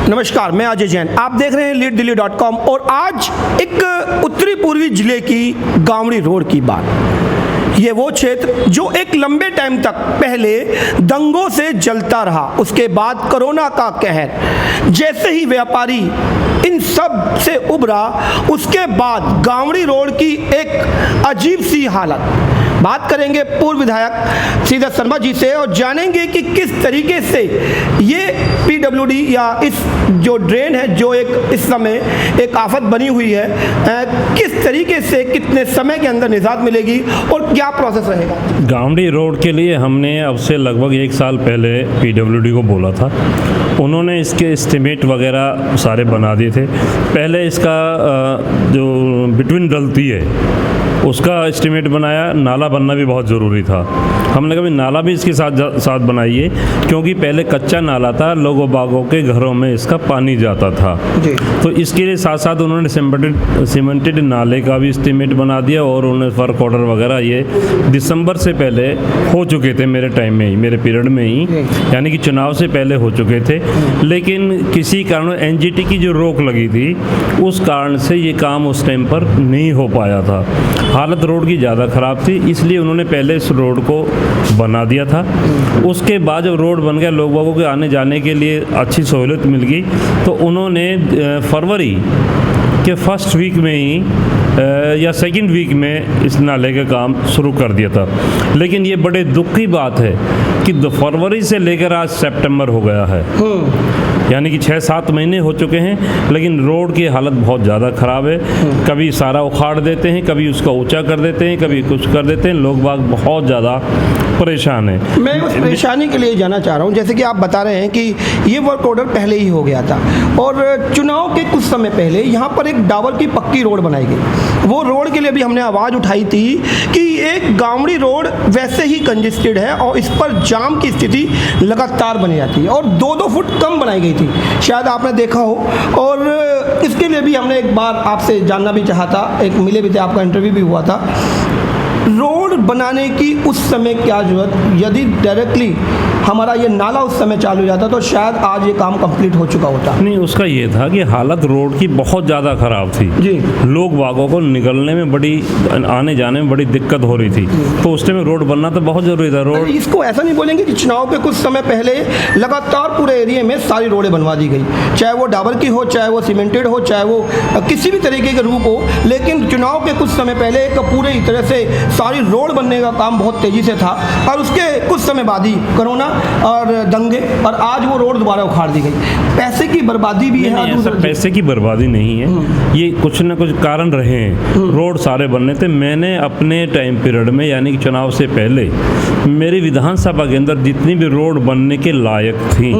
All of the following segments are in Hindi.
नमस्कार, मैं अजय जैन। आप देख रहे हैं leaddelhi.com और आज एक उत्तरी पूर्वी जिले की गावड़ी रोड की बात। ये वो क्षेत्र जो एक लंबे टाइम तक पहले दंगों से जलता रहा, उसके बाद कोरोना का कहर, जैसे ही व्यापारी इन सब से उभरा उसके बाद गावड़ी रोड की एक अजीब सी हालत। बात करेंगे पूर्व विधायक श्रीधर शर्मा जी से और जानेंगे कि किस तरीके से ये पीडब्ल्यूडी या इस जो ड्रेन है जो एक इस समय एक आफत बनी हुई है, किस तरीके से कितने समय के अंदर निजात मिलेगी और क्या प्रोसेस रहेगा। गावड़ी रोड के लिए हमने अब से लगभग 1 साल पहले पीडब्ल्यूडी को बोला था। उन्होंने इसके एस्टिमेट वगैरह सारे बना दिए थे। पहले इसका जो बिटवीन डलती है उसका एस्टिमेट बनाया। नाला बनना भी बहुत ज़रूरी था। हमने कहा भी नाला भी इसके साथ बनाइए, क्योंकि पहले कच्चा नाला था, लोगों बागों के घरों में इसका पानी जाता था जी। तो इसके लिए साथ साथ उन्होंने सीमेंटेड नाले का भी एस्टिमेट बना दिया और उन्होंने वर्क ऑर्डर वगैरह ये दिसंबर से पहले हो चुके थे, मेरे टाइम में ही, मेरे पीरियड में ही, यानी कि चुनाव से पहले हो चुके थे। लेकिन किसी कारण एनजीटी की जो रोक लगी थी उस कारण से ये काम उस टाइम पर नहीं हो पाया था। हालत रोड की ज़्यादा ख़राब थी, इसलिए उन्होंने पहले इस रोड को बना दिया था। उसके बाद जब रोड बन गया, लोगों के आने जाने के लिए अच्छी सहूलियत मिल गई, तो उन्होंने फरवरी के फर्स्ट वीक में ही या सेकंड वीक में इस नाले का काम शुरू कर दिया था। लेकिन ये बड़े दुख की बात है कि फरवरी से लेकर आज सितंबर हो गया है, यानी कि 6-7 महीने हो चुके हैं, लेकिन रोड की हालत बहुत ज़्यादा ख़राब है। कभी सारा उखाड़ देते हैं, कभी उसका ऊंचा कर देते हैं, कभी कुछ कर देते हैं। लोग बाग बहुत ज़्यादा परेशान है। मैं उस परेशानी के लिए जाना चाह रहा हूँ, जैसे कि आप बता रहे हैं कि ये वर्क ऑर्डर पहले ही हो गया था और चुनाव के कुछ समय पहले यहाँ पर एक डाबर की पक्की रोड बनाई गई। वो रोड के लिए भी हमने आवाज़ उठाई थी कि एक गावड़ी रोड वैसे ही कंजेस्टेड है और इस पर जाम की स्थिति लगातार बनी जाती है और 2-2 फुट कम बनाई गई थी, शायद आपने देखा हो। और इसके लिए भी हमने एक बार आपसे जानना भी चाहा था, एक मिले भी थे, आपका इंटरव्यू भी हुआ था। रोड बनाने की उस समय क्या जरूरत, यदि डायरेक्टली हमारा ये नाला उस समय चालू हो जाता तो शायद आज ये काम कंप्लीट हो चुका होता। नहीं, उसका ये था कि हालत रोड की बहुत ज़्यादा ख़राब थी जी। लोग बागों को निकलने में बड़ी, आने जाने में बड़ी दिक्कत हो रही थी, तो उस टाइम रोड बनना तो बहुत ज़रूरी था। रोड इसको ऐसा नहीं बोलेंगे कि चुनाव के कुछ समय पहले लगातार पूरे एरिया में सारी रोडें बनवा दी गई, चाहे वो डाबर की हो, चाहे वो सीमेंटेड हो, चाहे वो किसी भी तरीके के रूप हो, लेकिन चुनाव के कुछ समय पहले एक पूरे तरह से सारी रोड बनने का काम बहुत तेज़ी से था और उसके कुछ समय बाद ही कोरोना और दंगे और आज वो रोड दोबारा उखाड़ दी गई। पैसे की बर्बादी भी है। ऐसा पैसे की बर्बादी नहीं है, ये कुछ ना कुछ कारण रहे हैं। रोड सारे बनने थे। मैंने अपने टाइम पीरियड में, यानी कि चुनाव से पहले, मेरी विधानसभा के अंदर जितनी भी रोड बनने के लायक थी,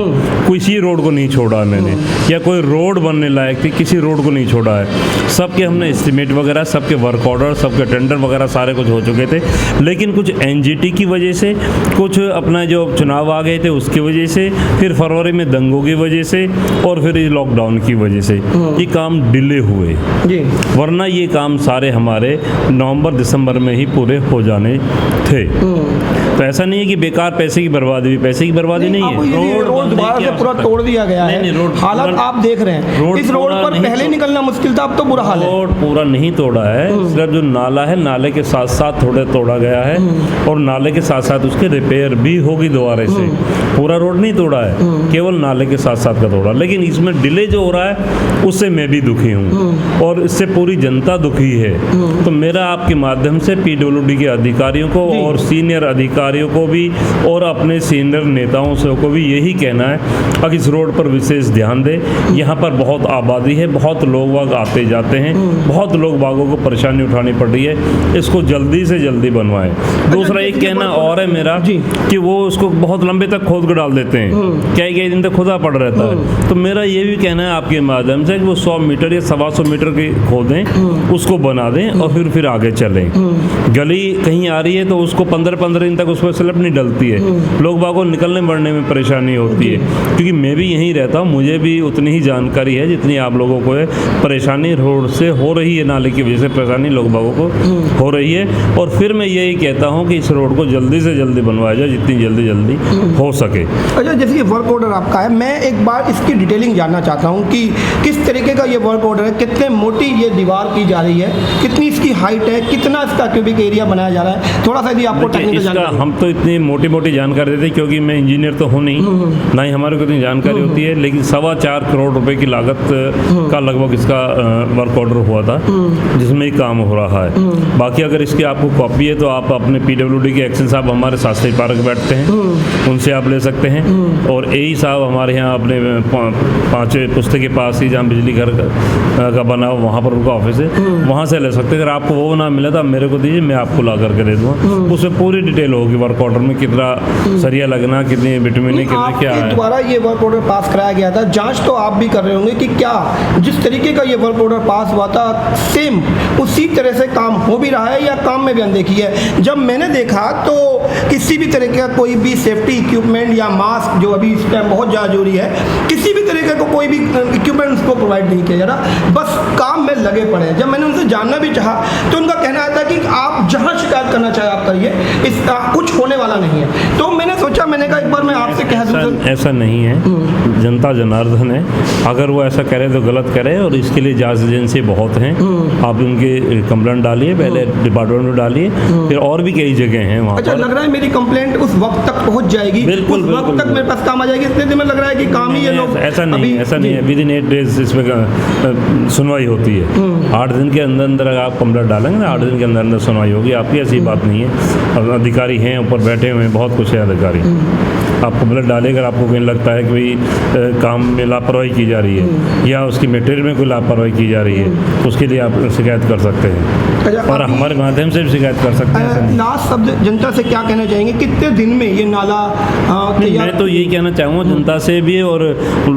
किसी रोड को नहीं छोड़ा मैंने, या कोई रोड बनने लायक थी किसी रोड को नहीं छोड़ा है। सबके हमने एस्टिमेट वगैरह, सबके वर्क ऑर्डर, सबके टेंडर वगैरह सारे कुछ हो चुके थे। लेकिन कुछ एनजीटी की वजह से, कुछ अपना जो चुनाव आ गए थे उसकी वजह से, फिर फरवरी में दंगों की वजह से और फिर लॉकडाउन की वजह से ये काम डिले हुए जी। वरना ये काम सारे हमारे नवंबर-दिसंबर में ही पूरे हो जाने थे। तो ऐसा नहीं है कि बेकार पैसे की बर्बादी हुई, पैसे की बर्बादी नहीं है। रोड दोबारा से पूरा तोड़ दिया गया है। हालत आप देख रहे हैं, इस रोड पर पहले निकलना मुश्किल था, अब तो बुरा हाल है। रोड पूरा नहीं तोड़ा है, सिर्फ जो नाला है, नाले के साथ साथ थोड़े तोड़ा गया है और नाले के साथ साथ उसके रिपेयर भी होगी दोबारा से। पूरा रोड नहीं तोड़ा है, केवल नाले के साथ साथ का तोड़ा। लेकिन इसमें डिले जो हो रहा है उससे मैं भी दुखी हूँ और इससे पूरी जनता दुखी है। तो मेरा आपके माध्यम से पीडब्ल्यूडी के अधिकारियों को और सीनियर अधिकारियों को भी और अपने सीनियर नेताओं से को भी यही कहना है कि इस रोड पर विशेष ध्यान दें। यहाँ पर बहुत आबादी है, बहुत लोग बाग आते जाते हैं, बहुत लोग बागों को परेशानी उठानी पड़ रही है, इसको जल्दी से जल्दी बनवाएं। दूसरा एक कहना और है मेरा कि वो उसको बहुत लंबे तक खोद कर डाल देते हैं, कई दिन तक खुदा पड़ रहता है। तो मेरा ये भी कहना है आपके माध्यम से कि वो 100 मीटर या 125 मीटर की खोदें, उसको बना दें और फिर आगे चलें। गली कहीं आ रही है तो उसको 15-15 दिन तक उस पर स्लैब नहीं डलती है, लोग बागों निकलने बढ़ने में परेशानी होती है। क्योंकि मैं भी यहीं रहता हूँ, मुझे भी उतनी ही जानकारी है जितनी आप लोगों को है। परेशानी रोड से हो रही है, नाले की वजह से परेशानी लोग बागों को हो रही है। और फिर मैं यही कहता हूँ कि इस रोड को जल्दी से जल्दी बनवाया जाए, जितनी जल्दी हो सके। अच्छा, जैसे कि वर्क ऑर्डर आपका है, मैं एक बार इसकी डिटेलिंग जानना चाहता हूँ कि किस तरीके का ये वर्क ऑर्डर है, कितने मोटी ये दीवार की जा रही है, कितनी इसकी हाइट है, कितना इसका क्यूबिक एरिया बनाया जा रहा है, थोड़ा सा यदि आपको टेक्निकल इसका जानकारी। हम तो इतनी मोटी जानकारी देते क्योंकि मैं इंजीनियर तो हूँ नहीं, ना ही हमारे को इतनी जानकारी होती है, लेकिन 4.25 करोड़ रुपए की लागत का लगभग इसका वर्क ऑर्डर हुआ था, जिसमें ही काम हो रहा है। बाकी अगर इसकी आपको कॉपी है तो आप अपने PWD के एक्शन साहब हमारे शास्त्री पार्क बैठते हैं, उनसे आप ले सकते हैं। और AE साहब हमारे यहाँ अपने 5वें पुस्तक के पास ही, जहाँ बिजली घर का बना हो, वहाँ पर उनका ऑफिस है, वहाँ से ले सकते हैं। अगर आपको वो ना मिला तो आप मेरे को दीजिए, मैं आपको ला करके दे दूँगा। उसमें पूरी डिटेल होगी वर्क ऑर्डर में, कितना सरिया लगना, कितनी विटामिन, कितने क्या है। द्वारा ये वर्क ऑर्डर पास कराया गया था, जांच तो आप भी कर रहे होंगे कि क्या जिस तरीके का ये वर्क ऑर्डर पास हुआ था सेम उसी तरह से काम हो भी रहा है या काम में भी अनदेखी है। जब मैंने देखा तो किसी भी तरह का कोई भी सेफ्टी इक्विपमेंट या मास्क, जो अभी इस टाइम बहुत ज़्यादा जरूरी है, किसी भी तरीके का कोई भी इक्विपमेंट उसको प्रोवाइड नहीं किया जा रहा, बस काम में लगे पड़े हैं। जब मैंने उनसे जानना भी चाहा तो उनका कहना था कि आप जहाँ शिकायत करना चाहे आप करिए, इसका कुछ होने वाला नहीं है। तो मैंने सोचा, मैंने कहा एक बार मैं आपसे कह दूं। ऐसा नहीं है, जनता जनार्दन है, अगर वो ऐसा करे तो गलत करे, और इसके लिए जांच एजेंसी बहुत हैं। आप उनके कंप्लेंट डालिए, पहले डिपार्टमेंट में डालिए, फिर और भी कई जगह हैं वहाँ। अच्छा, लग रहा है मेरी कंप्लेंट उस वक्त तक पहुँच जाएगी, बिल्कुल, उस वक्त तक मेरे पास काम आ जाएगी, इतने दिन में लग रहा है कि काम ही ये लोग। ऐसा नहीं है, विदिन 8 डेज इसमें सुनवाई होती है। 8 दिन के अंदर अगर आप कंप्लेंट डालेंगे ना, 8 दिन के अंदर सुनवाई होगी आपकी, ऐसी बात नहीं है। अब अधिकारी हैं ऊपर बैठे हुए हैं, बहुत कुछ है अधिकारी। आप कंप्लेंट डालें अगर आपको कहीं लगता है कि भाई काम में लापरवाही की जा रही है या उसकी मटेरियल में कोई लापरवाही की जा रही है, तो उसके लिए आप शिकायत कर सकते हैं, और हमारे माध्यम से भी शिकायत कर सकते हैं। लास्ट शब्द जनता से क्या कहना चाहेंगे, कितने दिन में ये नाला मैं तो यही कहना चाहूँगा जनता से भी, और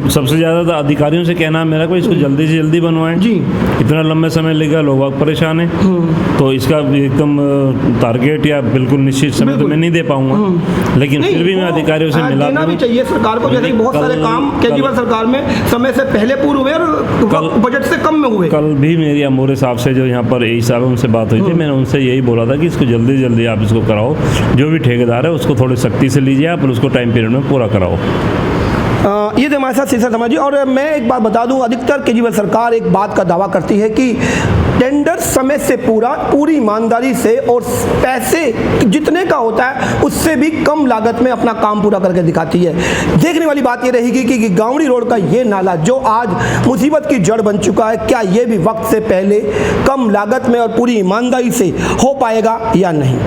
सबसे ज़्यादा तो अधिकारियों से कहना मेरा को इसको जल्दी से जल्दी बनवाएं जी। इतना लंबे समय लेगा, लोग परेशान हैं, तो इसका एकदम टारगेट या बिल्कुल निश्चित समय तो मैं नहीं दे पाऊंगा, लेकिन फिर भी मैं अधिकारियों से मिला देना भी चाहिए सरकार को। जैसे बहुत सारे काम केजरीवाल सरकार में समय से पहले पूरे हुए और बजट से कम में हुए। कल भी मेरी अमूरे साहब से, जो यहाँ पर AE साहब, उनसे बात हुई थी, मैंने उनसे यही बोला था कि इसको जल्दी जल्दी आप इसको कराओ, जो भी ठेकेदार है उसको थोड़ी सख्ती से लीजिए आप, और उसको टाइम पीरियड में पूरा कराओ। ये तो हमारे साथ शीर्षक समझिए। और मैं एक बात बता दूं, अधिकतर केजरीवाल सरकार एक बात का दावा करती है कि टेंडर समय से पूरी ईमानदारी से और पैसे जितने का होता है उससे भी कम लागत में अपना काम पूरा करके दिखाती है। देखने वाली बात ये रहेगी कि गावड़ी रोड का ये नाला जो आज मुसीबत की जड़ बन चुका है, क्या ये भी वक्त से पहले कम लागत में और पूरी ईमानदारी से हो पाएगा या नहीं।